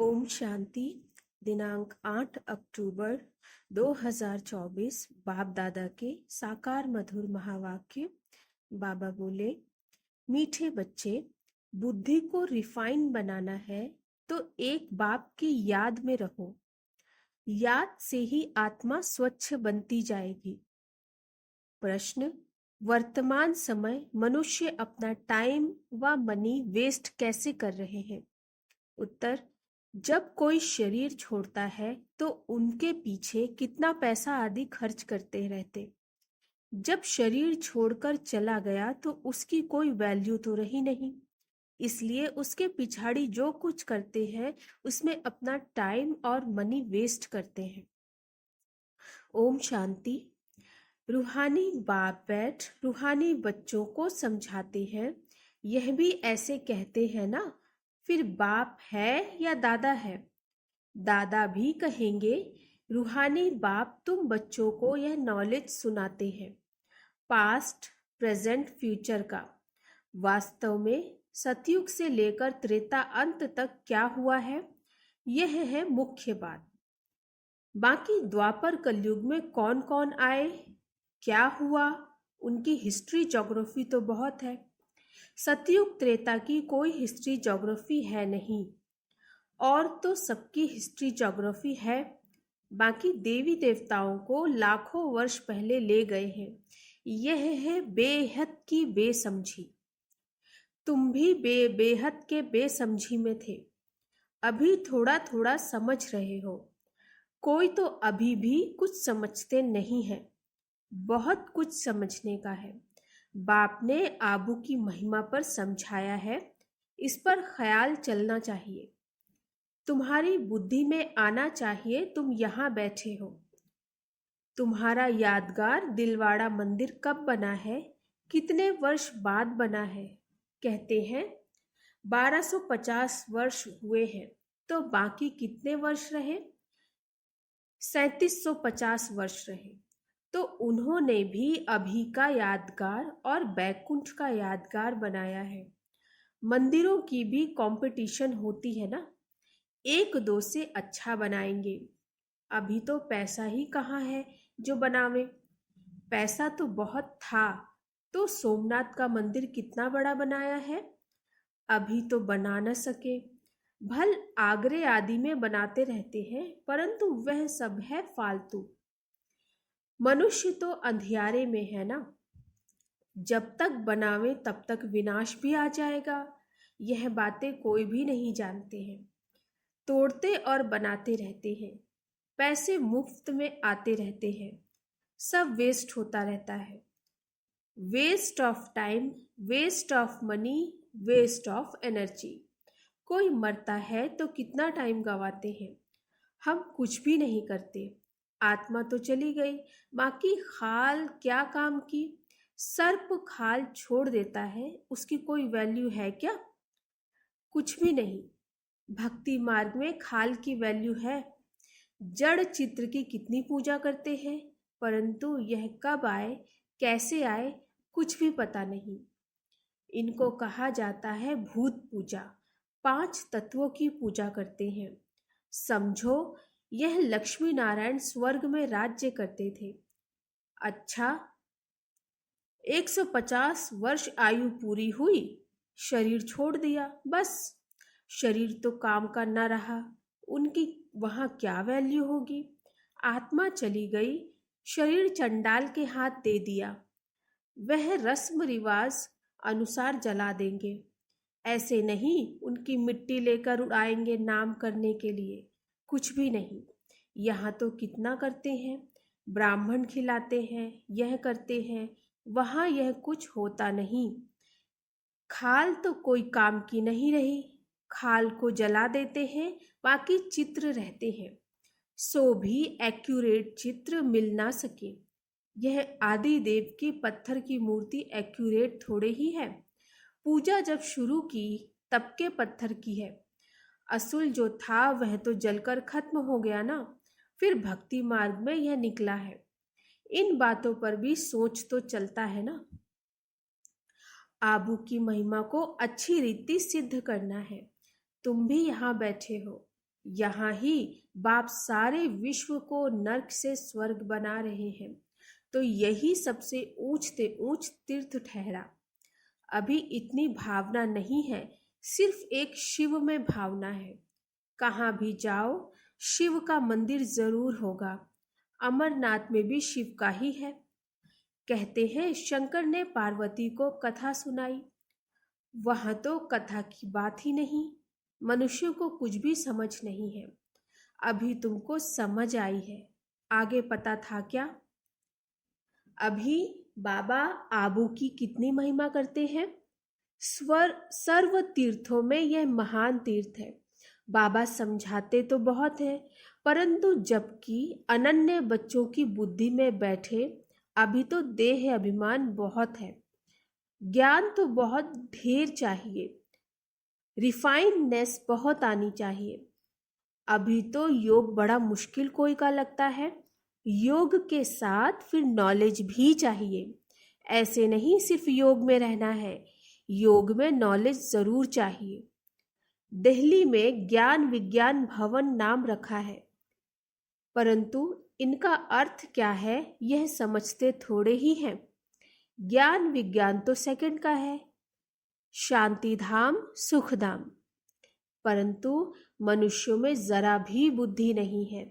ओम शांति। दिनांक 8 अक्टूबर 2024। बाप दादा के साकार मधुर महावाक्य। बाबा बोले, मीठे बच्चे, बुद्धि को रिफाइन बनाना है तो एक बाप की याद में रहो। याद से ही आत्मा स्वच्छ बनती जाएगी। प्रश्न: वर्तमान समय मनुष्य अपना टाइम व मनी वेस्ट कैसे कर रहे हैं? उत्तर: जब कोई शरीर छोड़ता है तो उनके पीछे कितना पैसा आदि खर्च करते रहते। जब शरीर छोड़कर चला गया तो उसकी कोई वैल्यू तो रही नहीं, इसलिए उसके पिछाड़ी जो कुछ करते हैं उसमें अपना टाइम और मनी वेस्ट करते हैं। ओम शांति। रूहानी बाप बैठ रूहानी बच्चों को समझाते हैं। यह भी ऐसे कहते हैं ना, फिर बाप है या दादा है? दादा भी कहेंगे, रूहानी बाप तुम बच्चों को यह नॉलेज सुनाते हैं, पास्ट प्रेजेंट फ्यूचर का। वास्तव में सतयुग से लेकर त्रेता अंत तक क्या हुआ है, यह है मुख्य बात। बाकी द्वापर कलयुग में कौन कौन आए, क्या हुआ, उनकी हिस्ट्री ज्योग्राफी तो बहुत है। सतयुग त्रेता की कोई हिस्ट्री ज्योग्राफी है नहीं, और तो सबकी हिस्ट्री ज्योग्राफी है। बाकी देवी देवताओं को लाखों वर्ष पहले ले गए हैं। यह है बेहद की बेसमझी। तुम भी बेहद के बेसमझी में थे, अभी थोड़ा थोड़ा समझ रहे हो। कोई तो अभी भी कुछ समझते नहीं है, बहुत कुछ समझने का है। बाप ने आबू की महिमा पर समझाया है, इस पर ख्याल चलना चाहिए। तुम्हारी बुद्धि में आना चाहिए तुम यहाँ बैठे हो। तुम्हारा यादगार दिलवाड़ा मंदिर कब बना है, कितने वर्ष बाद बना है? कहते हैं 1250 वर्ष हुए हैं, तो बाकी कितने वर्ष रहे? 3750 वर्ष रहे। तो उन्होंने भी अभी का यादगार और बैकुंठ का यादगार बनाया है। मंदिरों की भी कंपटीशन होती है ना, एक दो से अच्छा बनाएंगे। अभी तो पैसा ही कहाँ है जो बनावे। पैसा तो बहुत था तो सोमनाथ का मंदिर कितना बड़ा बनाया है, अभी तो बना न सके। भल आगरे आदि में बनाते रहते हैं, परंतु वह सब है फालतू। मनुष्य तो अंधियारे में है ना, जब तक बनावे तब तक विनाश भी आ जाएगा। यह बातें कोई भी नहीं जानते हैं। तोड़ते और बनाते रहते हैं, पैसे मुफ्त में आते रहते हैं, सब वेस्ट होता रहता है। Waste of time, waste of money, waste of energy. कोई मरता है तो कितना टाइम गवाते हैं, हम कुछ भी नहीं करते। आत्मा तो चली गई, बाकी खाल क्या काम की? सर्प खाल छोड़ देता है, उसकी कोई वैल्यू है क्या? कुछ भी नहीं। भक्ति मार्ग में खाल की वैल्यू है। जड़ चित्र की कितनी पूजा करते हैं, परंतु यह कब आए कैसे आए कुछ भी पता नहीं। इनको कहा जाता है भूत पूजा। 5 तत्वों की पूजा करते हैं। समझो, यह लक्ष्मी नारायण स्वर्ग में राज्य करते थे। अच्छा, 150 वर्ष आयु पूरी हुई, शरीर छोड़ दिया, बस। शरीर तो काम का न रहा, उनकी वहां क्या वैल्यू होगी? आत्मा चली गई, शरीर चंडाल के हाथ दे दिया, वह रस्म रिवाज अनुसार जला देंगे। ऐसे नहीं उनकी मिट्टी लेकर उड़ाएंगे नाम करने के लिए, कुछ भी नहीं। यहाँ तो कितना करते हैं, ब्राह्मण खिलाते हैं, यह करते हैं, वहाँ यह कुछ होता नहीं। खाल तो कोई काम की नहीं रही, खाल को जला देते हैं, बाकी चित्र रहते हैं। सो भी एक्यूरेट चित्र मिल ना सके। यह आदि देव की पत्थर की मूर्ति एक्यूरेट थोड़े ही है। पूजा जब शुरू की तब के पत्थर की है। असुल जो था वह तो जलकर खत्म हो गया ना, फिर भक्ति मार्ग में यह निकला है। इन बातों पर भी सोच तो चलता है ना। आबू की महिमा को अच्छी रीति सिद्ध करना है। तुम भी यहाँ बैठे हो, यहाँ ही बाप सारे विश्व को नर्क से स्वर्ग बना रहे हैं, तो यही सबसे ऊंच तीर्थ ठहरा। अभी इतनी भावना नहीं है, सिर्फ एक शिव में भावना है। कहाँ भी जाओ शिव का मंदिर जरूर होगा। अमरनाथ में भी शिव का ही है। कहते हैं शंकर ने पार्वती को कथा सुनाई। वहां तो कथा की बात ही नहीं, मनुष्यों को कुछ भी समझ नहीं है। अभी तुमको समझ आई है, आगे पता था क्या? अभी बाबा आबू की कितनी महिमा करते हैं। सर्व तीर्थों में यह महान तीर्थ है। बाबा समझाते तो बहुत है, परंतु जबकि अनन्य बच्चों की बुद्धि में बैठे, अभी तो देह अभिमान बहुत है। ज्ञान तो बहुत ढेर चाहिए, रिफाइननेस बहुत आनी चाहिए। अभी तो योग बड़ा मुश्किल कोई का लगता है। योग के साथ फिर नॉलेज भी चाहिए। ऐसे नहीं सिर्फ योग में रहना है, योग में नॉलेज जरूर चाहिए। दिल्ली में ज्ञान विज्ञान भवन नाम रखा है, परंतु इनका अर्थ क्या है यह समझते थोड़े ही हैं। ज्ञान विज्ञान तो सेकंड का है, शांति धाम सुख धाम, परंतु मनुष्यों में जरा भी बुद्धि नहीं है,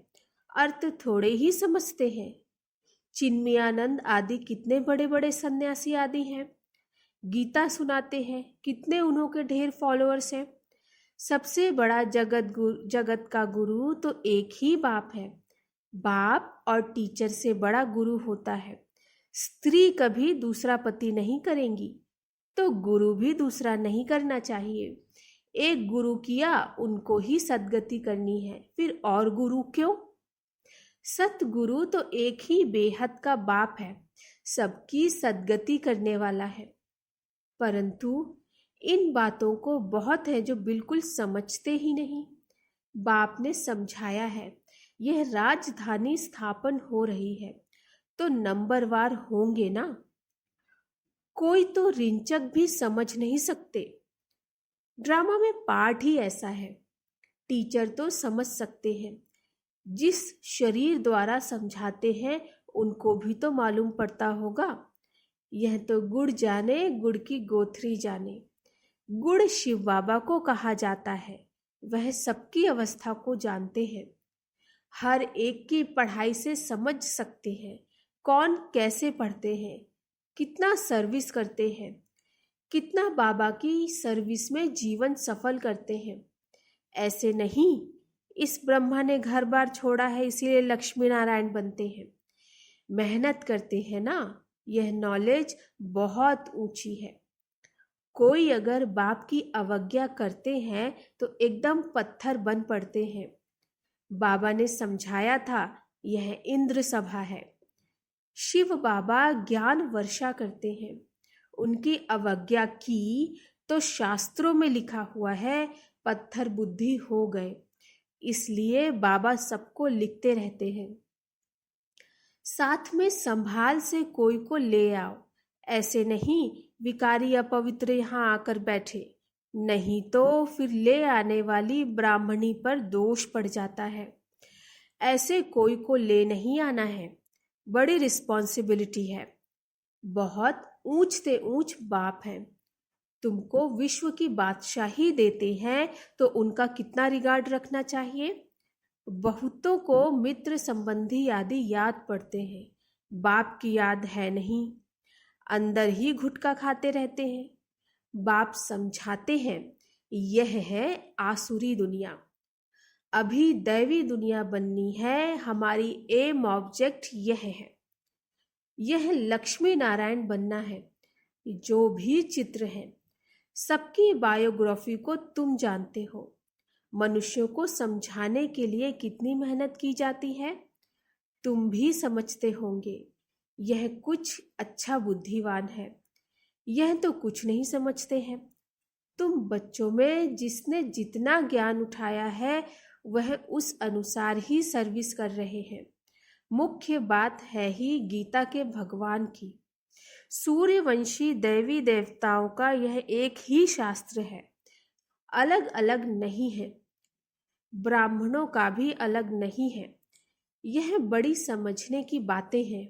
अर्थ थोड़े ही समझते हैं। चिन्मयानंद आदि कितने बड़े बड़े सन्यासी आदि हैं, गीता सुनाते हैं, कितने उन्होंने ढेर फॉलोअर्स हैं। सबसे बड़ा जगत का गुरु तो एक ही बाप है। बाप और टीचर से बड़ा गुरु होता है। स्त्री कभी दूसरा पति नहीं करेंगी, तो गुरु भी दूसरा नहीं करना चाहिए। एक गुरु किया, उनको ही सद्गति करनी है, फिर और गुरु क्यों? सतगुरु तो एक ही बेहद का बाप है, सबकी सद्गति करने वाला है। परंतु इन बातों को बहुत है जो बिल्कुल समझते ही नहीं। बाप ने समझाया है, यह राजधानी स्थापन हो रही है, तो नंबरवार होंगे ना। कोई तो रिंचक भी समझ नहीं सकते। ड्रामा में पार्ट ही ऐसा है। टीचर तो समझ सकते हैं, जिस शरीर द्वारा समझाते हैं उनको भी तो मालूम पड़ता होगा। यह तो गुड़ जाने गुड़ की गोथरी जाने। गुड़ शिव बाबा को कहा जाता है, वह सबकी अवस्था को जानते हैं। हर एक की पढ़ाई से समझ सकते हैं कौन कैसे पढ़ते हैं, कितना सर्विस करते हैं, कितना बाबा की सर्विस में जीवन सफल करते हैं। ऐसे नहीं इस ब्रह्मा ने घर बार छोड़ा है इसीलिए लक्ष्मी नारायण बनते हैं। मेहनत करते हैं ना, यह नॉलेज बहुत ऊंची है। कोई अगर बाप की अवज्ञा करते हैं तो एकदम पत्थर बन पड़ते हैं। बाबा ने समझाया था, यह इंद्र सभा है। शिव बाबा ज्ञान वर्षा करते हैं। उनकी अवज्ञा की तो शास्त्रों में लिखा हुआ है, पत्थर बुद्धि हो गए। इसलिए बाबा सबको लिखते रहते हैं, साथ में संभाल से कोई को ले आओ। ऐसे नहीं विकारी अपवित्र यहाँ आकर बैठे, नहीं तो फिर ले आने वाली ब्राह्मणी पर दोष पड़ जाता है। ऐसे कोई को ले नहीं आना है, बड़ी रिस्पॉन्सिबिलिटी है। बहुत ऊंच से ऊंच बाप हैं, तुमको विश्व की बादशाही देते हैं तो उनका कितना रिगार्ड रखना चाहिए। बहुतों को मित्र संबंधी आदि याद पड़ते हैं, बाप की याद है नहीं, अंदर ही गुटखा खाते रहते हैं। बाप समझाते हैं, यह है आसुरी दुनिया, अभी दैवी दुनिया बननी है। हमारी एम ऑब्जेक्ट यह है, यह लक्ष्मी नारायण बनना है। जो भी चित्र है सबकी बायोग्राफी को तुम जानते हो। मनुष्यों को समझाने के लिए कितनी मेहनत की जाती है, तुम भी समझते होंगे। यह कुछ अच्छा बुद्धिमान है, यह तो कुछ नहीं समझते हैं। तुम बच्चों में जिसने जितना ज्ञान उठाया है वह उस अनुसार ही सर्विस कर रहे हैं। मुख्य बात है ही गीता के भगवान की। सूर्यवंशी देवी देवताओं का यह एक ही शास्त्र है, अलग अलग नहीं है। ब्राह्मणों का भी अलग नहीं है। यह बड़ी समझने की बातें हैं।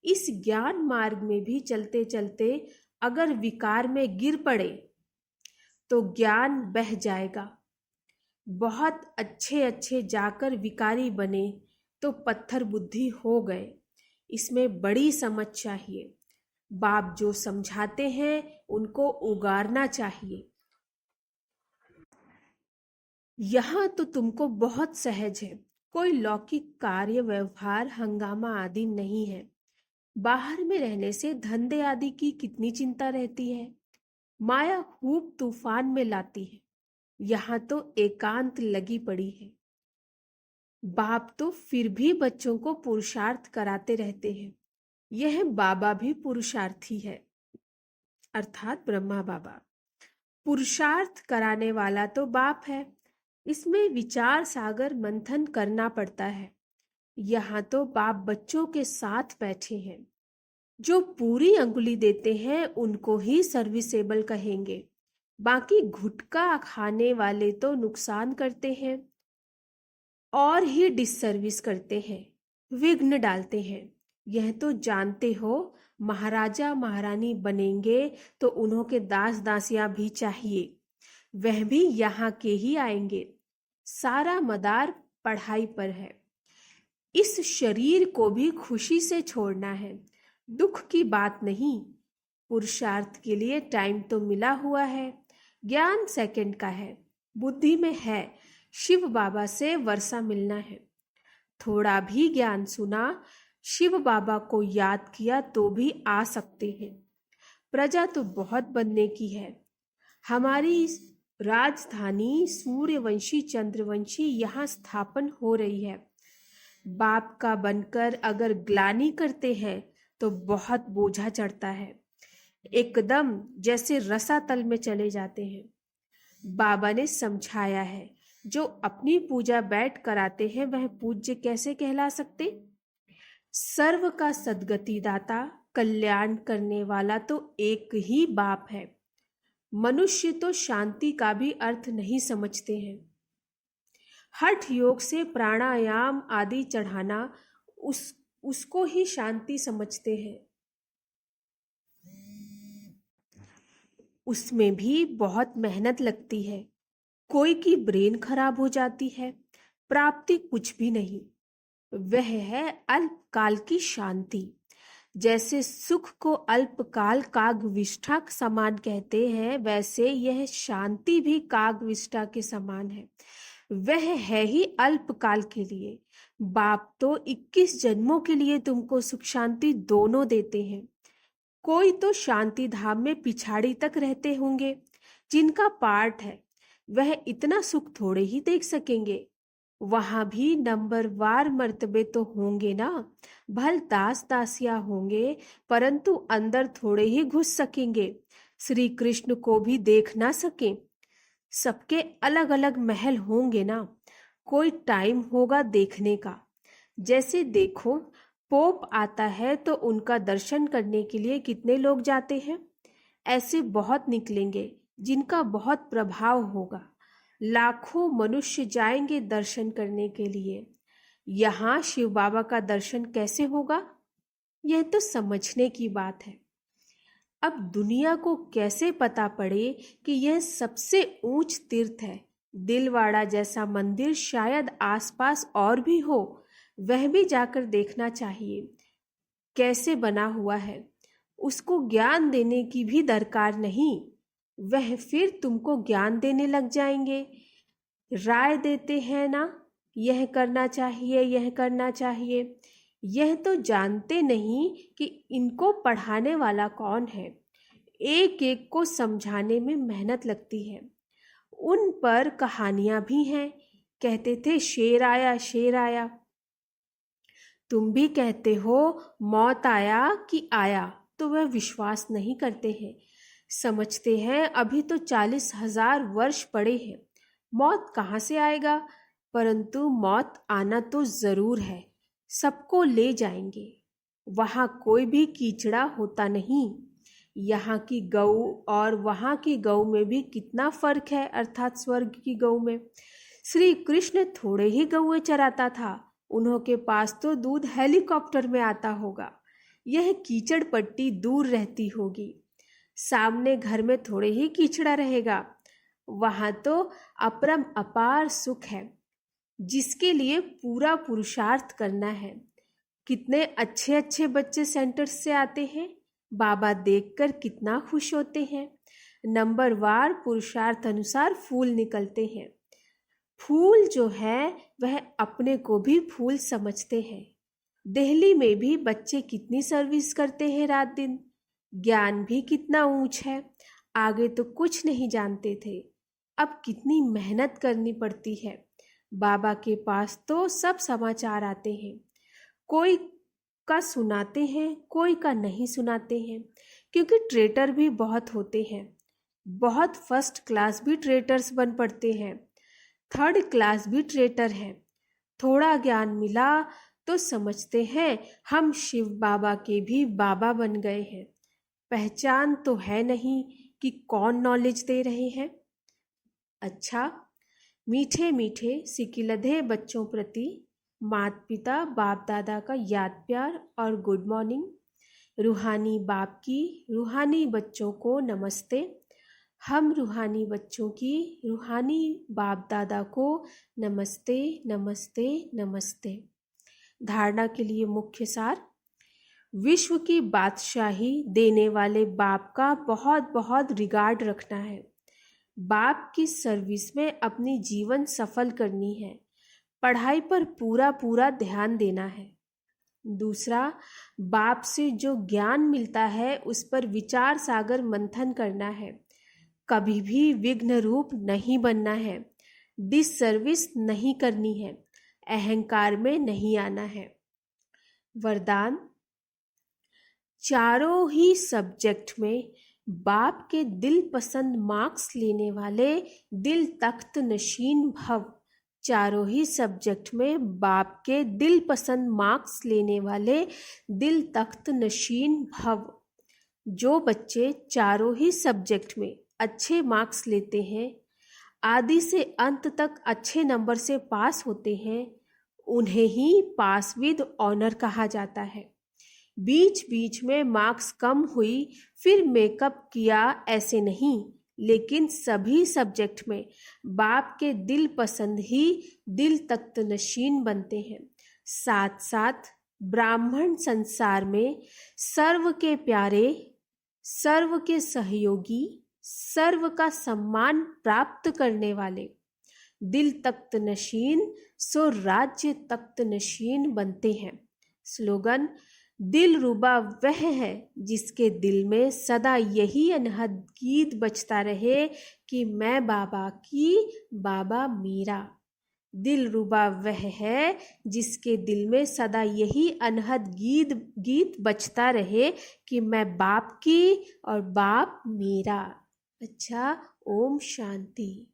इस ज्ञान मार्ग में भी चलते चलते अगर विकार में गिर पड़े तो ज्ञान बह जाएगा। बहुत अच्छे अच्छे जाकर विकारी बने तो पत्थर बुद्धि हो गए। इसमें बड़ी समझ चाहिए। बाप जो समझाते हैं उनको उगारना चाहिए। यहाँ तो तुमको बहुत सहज है। कोई लौकिक कार्य व्यवहार हंगामा आदि नहीं है। बाहर में रहने से धंधे आदि की कितनी चिंता रहती है। माया खूब तूफान में लाती है। यहाँ तो एकांत लगी पड़ी है। बाप तो फिर भी बच्चों को पुरुषार्थ कराते रहते हैं। यह बाबा भी पुरुषार्थी है, अर्थात ब्रह्मा बाबा। पुरुषार्थ कराने वाला तो बाप है। इसमें विचार सागर मंथन करना पड़ता है। यहाँ तो बाप बच्चों के साथ बैठे हैं। जो पूरी अंगुली देते हैं उनको ही सर्विसेबल कहेंगे। बाकी गुटखा खाने वाले तो नुकसान करते हैं और ही डिससर्विस करते हैं, विघ्न डालते हैं। यह तो जानते हो। महाराजा महारानी बनेंगे तो उन्हों के दास दासियां भी चाहिए। वह भी यहाँ के ही आएंगे। सारा मदार पढ़ाई पर है। इस शरीर को भी खुशी से छोड़ना है, दुख की बात नहीं। पुरुषार्थ के लिए टाइम तो मिला हुआ है। ज्ञान सेकंड का है, बुद्धि में है। शिव बाबा से वर्षा मिलना है। थोड़ा भी ज्ञान सुना, शिव बाबा को याद किया तो भी आ सकते हैं। प्रजा तो बहुत बनने की है। हमारी राजधानी सूर्यवंशी चंद्रवंशी यहाँ स्थापन हो रही है। बाप का बनकर अगर ग्लानि करते हैं तो बहुत बोझा चढ़ता है। एकदम जैसे रसातल में चले जाते हैं। बाबा ने समझाया है, जो अपनी पूजा बैठ कराते हैं वह पूज्य कैसे कहला सकते। सर्व का सद्गति दाता कल्याण करने वाला तो एक ही बाप है। मनुष्य तो शांति का भी अर्थ नहीं समझते हैं। हठ योग से प्राणायाम आदि चढ़ाना उसको ही शांति समझते हैं। उसमें भी बहुत मेहनत लगती है। कोई की ब्रेन खराब हो जाती है। प्राप्ति कुछ भी नहीं। वह है अल्पकाल की शांति। जैसे सुख को अल्पकाल कागविष्ठा के समान कहते हैं, वैसे यह शांति भी कागविष्ठा के समान है। वह है ही अल्पकाल के लिए। बाप तो 21 जन्मों के लिए तुमको सुख शांति दोनों देते हैं। कोई तो शांति धाम में पिछाड़ी तक रहते होंगे। जिनका पाठ है वह इतना सुख थोड़े ही देख सकेंगे। वहां भी नंबरवार मर्तबे तो होंगे ना। भल दास दासियां होंगे, परंतु अंदर थोड़े ही घुस सकेंगे। श्री कृष्ण को भी देख ना सके। सबके अलग अलग महल होंगे ना। कोई टाइम होगा देखने का। जैसे देखो, पोप आता है तो उनका दर्शन करने के लिए कितने लोग जाते हैं। ऐसे बहुत निकलेंगे जिनका बहुत प्रभाव होगा। लाखों मनुष्य जाएंगे दर्शन करने के लिए। यहाँ शिव बाबा का दर्शन कैसे होगा, यह तो समझने की बात है। अब दुनिया को कैसे पता पड़े कि यह सबसे ऊंच तीर्थ है। दिलवाड़ा जैसा मंदिर शायद आसपास और भी हो, वह भी जाकर देखना चाहिए कैसे बना हुआ है। उसको ज्ञान देने की भी दरकार नहीं। वह फिर तुमको ज्ञान देने लग जाएंगे। राय देते हैं ना, यह करना चाहिए, यह करना चाहिए। यह तो जानते नहीं कि इनको पढ़ाने वाला कौन है। एक एक को समझाने में मेहनत लगती है। उन पर कहानियां भी हैं। कहते थे शेर आया शेर आया। तुम भी कहते हो मौत आया कि आया, तो वह विश्वास नहीं करते हैं। समझते हैं अभी तो 40,000 वर्ष पड़े हैं, मौत कहाँ से आएगा। परंतु मौत आना तो जरूर है। सबको ले जाएंगे। वहां कोई भी कीचड़ा होता नहीं। यहाँ की गऊ और वहां की गऊ में भी कितना फर्क है, अर्थात स्वर्ग की गऊ में। श्री कृष्ण थोड़े ही गौए चराता था, उन्हों के पास तो दूध हेलीकॉप्टर में आता होगा। यह कीचड़ पट्टी दूर रहती होगी, सामने घर में थोड़े ही कीचड़ा रहेगा। वहां तो अपरम अपार सुख है, जिसके लिए पूरा पुरुषार्थ करना है। कितने अच्छे अच्छे बच्चे सेंटर से आते हैं, बाबा देखकर कितना खुश होते हैं। नंबरवार पुरुषार्थ अनुसार फूल निकलते हैं। फूल जो है वह अपने को भी फूल समझते हैं। दिल्ली में भी बच्चे कितनी सर्विस करते हैं रात दिन। ज्ञान भी कितना ऊंच है, आगे तो कुछ नहीं जानते थे, अब कितनी मेहनत करनी पड़ती है। बाबा के पास तो सब समाचार आते हैं, कोई का सुनाते हैं, कोई का नहीं सुनाते हैं, क्योंकि ट्रेटर भी बहुत होते हैं। बहुत फर्स्ट क्लास भी ट्रेटर्स बन पड़ते हैं, थर्ड क्लास भी ट्रेटर हैं। थोड़ा ज्ञान मिला तो समझते हैं हम शिव बाबा के भी बाबा बन गए हैं। पहचान तो है नहीं कि कौन नॉलेज दे रहे हैं। अच्छा, मीठे मीठे सिकिलधे बच्चों प्रति माता पिता बाप दादा का याद प्यार और गुड मॉर्निंग। रूहानी बाप की रूहानी बच्चों को नमस्ते। हम रूहानी बच्चों की रूहानी बाप दादा को नमस्ते नमस्ते नमस्ते। धारणा के लिए मुख्य सार। विश्व की बादशाही देने वाले बाप का बहुत बहुत रिगार्ड रखना है। बाप की सर्विस में अपनी जीवन सफल करनी है। पढ़ाई पर पूरा पूरा ध्यान देना है। दूसरा, बाप से जो ज्ञान मिलता है उस पर विचार सागर मंथन करना है। कभी भी विघ्न रूप नहीं बनना है, डिससर्विस नहीं करनी है, अहंकार में नहीं आना है। वरदान। चारों ही सब्जेक्ट में बाप के दिल पसंद मार्क्स लेने वाले दिल तख्त नशीन भव। चारों ही सब्जेक्ट में बाप के दिल पसंद मार्क्स लेने वाले दिल तख्त नशीन भव। जो बच्चे चारों ही सब्जेक्ट में अच्छे मार्क्स लेते हैं, आदि से अंत तक अच्छे नंबर से पास होते हैं, उन्हें ही पास विद ऑनर कहा जाता है। बीच बीच में मार्क्स कम हुई फिर मेकअप किया, ऐसे नहीं, लेकिन सभी सब्जेक्ट में बाप के दिल पसंद ही दिल तख्त नशीन बनते हैं। साथ साथ ब्राह्मण संसार में सर्व के प्यारे, सर्व के सहयोगी, सर्व का सम्मान प्राप्त करने वाले दिल तख्त नशीन सो राज्य तख्त नशीन बनते हैं। स्लोगन। दिल रुबा वह है जिसके दिल में सदा यही अनहद गीत बजता रहे कि मैं बाबा की, बाबा मेरा। दिल रुबा वह है जिसके दिल में सदा यही अनहद गीत बजता रहे कि मैं बाप की और बाप मेरा। अच्छा, ओम शांति।